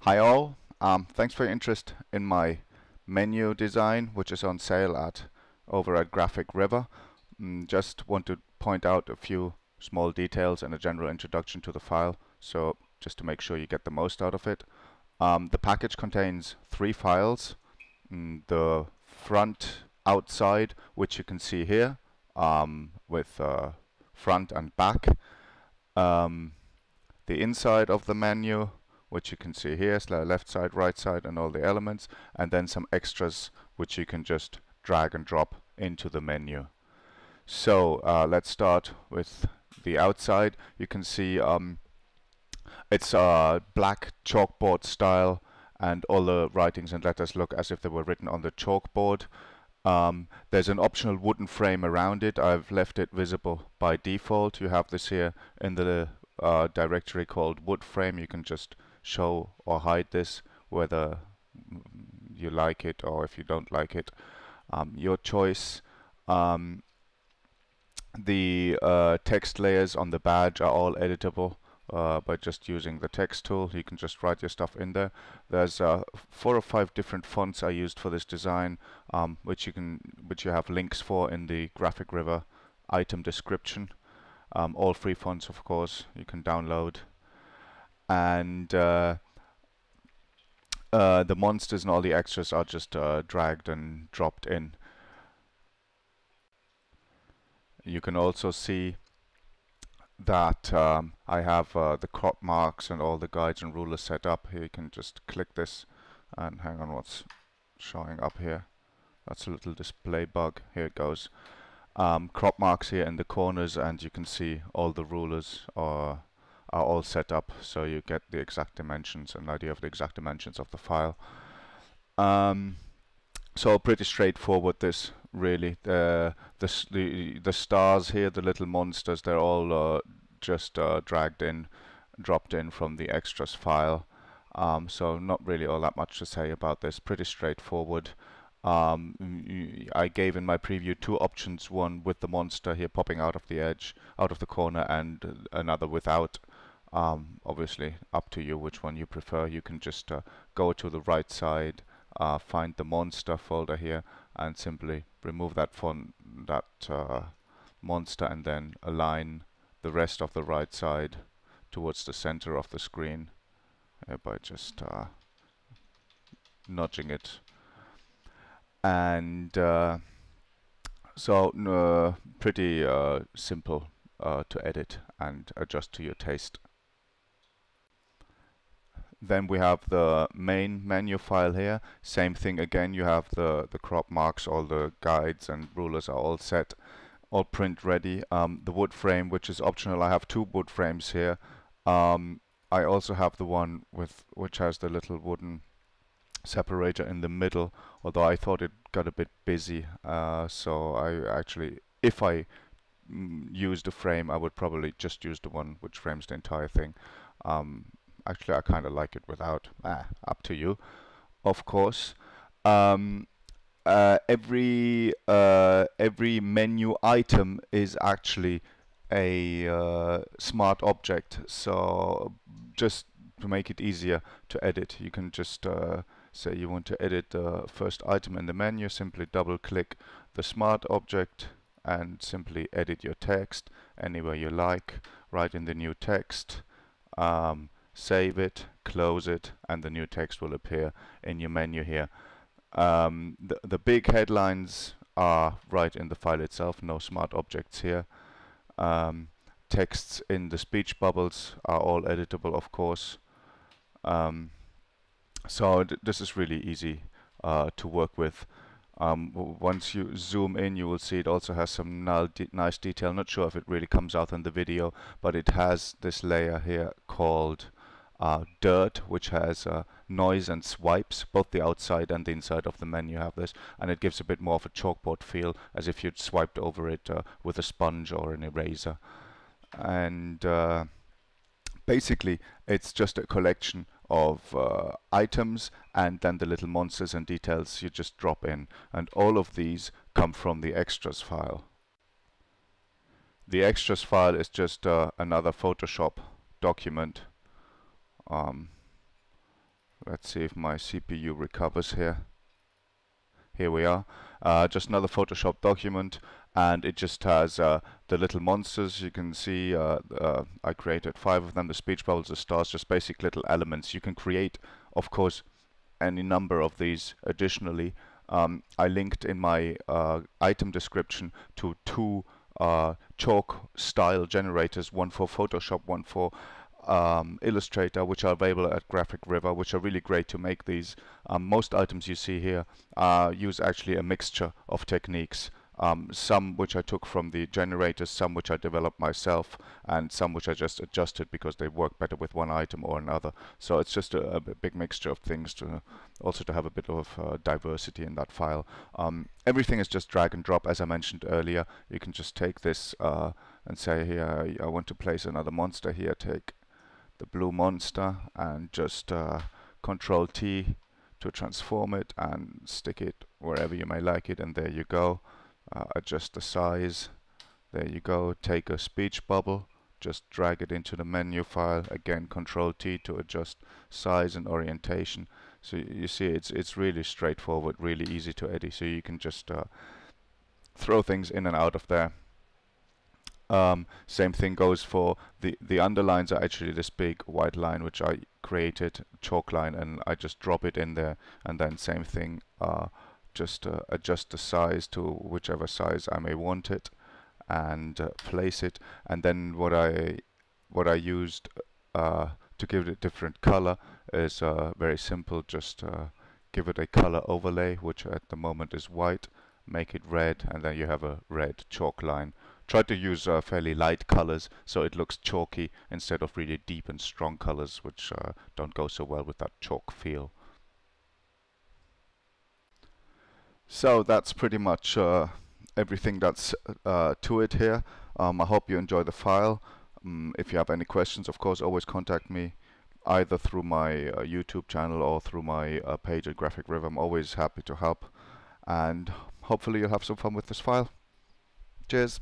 Hi all, thanks for your interest in my menu design, which is on sale over at Graphic River. Just want to point out a few small details and a general introduction to the file, so just to make sure you get the most out of it. The package contains 3 files. The front outside, which you can see here, with front and back. The inside of the menu, which you can see here, left side, right side, and all the elements, and then some extras which you can just drag and drop into the menu. So let's start with the outside. You can see it's a black chalkboard style, and all the writings and letters look as if they were written on the chalkboard. There's an optional wooden frame around it. I've left it visible by default. You have this here in the directory called wood frame. You can just show or hide this, whether you like it or if you don't like it, your choice. The text layers on the badge are all editable by just using the text tool. You can just write your stuff in there. There's 4 or 5 different fonts I used for this design, which you have links for in the Graphic River item description. All free fonts, of course, you can download. And the monsters and all the extras are just dragged and dropped in. You can also see that I have the crop marks and all the guides and rulers set up. Here you can just click this and hang on, what's showing up here. That's a little display bug. Here it goes. Crop marks here in the corners, and you can see all the rulers are all set up, so you get the exact dimensions, an idea of the exact dimensions of the file. So pretty straightforward, this really. The stars here, the little monsters, they're all just dragged in, dropped in from the extras file. So not really all that much to say about this. Pretty straightforward. I gave in my preview 2 options, one with the monster here popping out of the edge, out of the corner, and another without. Obviously up to you which one you prefer. You can just go to the right side, find the monster folder here, and simply remove that monster, and then align the rest of the right side towards the center of the screen by just nudging it. And so pretty simple to edit and adjust to your taste. Then we have the main menu file here. Same thing again, you have the crop marks, all the guides and rulers are all set, all print ready. The wood frame, which is optional, I have 2 wood frames here. I also have the one which has the little wooden separator in the middle, although I thought it got a bit busy, so I actually, if I used a frame, I would probably just use the one which frames the entire thing. Actually, I kind of like it without. Up to you, of course. Every menu item is actually a smart object, so just to make it easier to edit, you can just say you want to edit the first item in the menu. Simply double click the smart object and simply edit your text anywhere you like. Write in the new text, save it, close it, and the new text will appear in your menu here. The big headlines are right in the file itself, no smart objects here. Texts in the speech bubbles are all editable, of course. So this is really easy to work with. Once you zoom in, you will see it also has some nice detail. Not sure if it really comes out in the video, but it has this layer here called dirt, which has noise and swipes. Both the outside and the inside of the menu have this, and it gives a bit more of a chalkboard feel, as if you'd swiped over it with a sponge or an eraser. And basically it's just a collection of items, and then the little monsters and details you just drop in, and all of these come from the extras file. The extras file is just another Photoshop document Let's see if my CPU recovers here. Here we are. Just another Photoshop document, and it just has the little monsters. You can see I created 5 of them, the speech bubbles, the stars, just basic little elements. You can create, of course, any number of these additionally. I linked in my item description to 2 chalk style generators, one for Photoshop, one for Illustrator, which are available at Graphic River, which are really great to make these. Most items you see here use actually a mixture of techniques. Some which I took from the generators, some which I developed myself, and some which I just adjusted because they work better with one item or another. So it's just a big mixture of things to also to have a bit of diversity in that file. Everything is just drag and drop, as I mentioned earlier. You can just take this and say here, I want to place another monster here. Take the blue monster and just Control T to transform it and stick it wherever you may like it, and there you go. Adjust the size, there you go. Take a speech bubble, just drag it into the menu file, again Control T to adjust size and orientation. So you see it's really straightforward, really easy to edit, so you can just throw things in and out of there. Same thing goes for the underlines are actually this big white line which I created, chalk line, and I just drop it in there, and then same thing, just adjust the size to whichever size I may want it, and place it. And then what I used to give it a different color is very simple. Just give it a color overlay, which at the moment is white, make it red, and then you have a red chalk line. Try to use fairly light colors so it looks chalky instead of really deep and strong colors, which don't go so well with that chalk feel. So that's pretty much everything that's to it here. I hope you enjoy the file. If you have any questions, of course, always contact me either through my YouTube channel or through my page at Graphic River. I'm always happy to help, and hopefully you'll have some fun with this file. Cheers.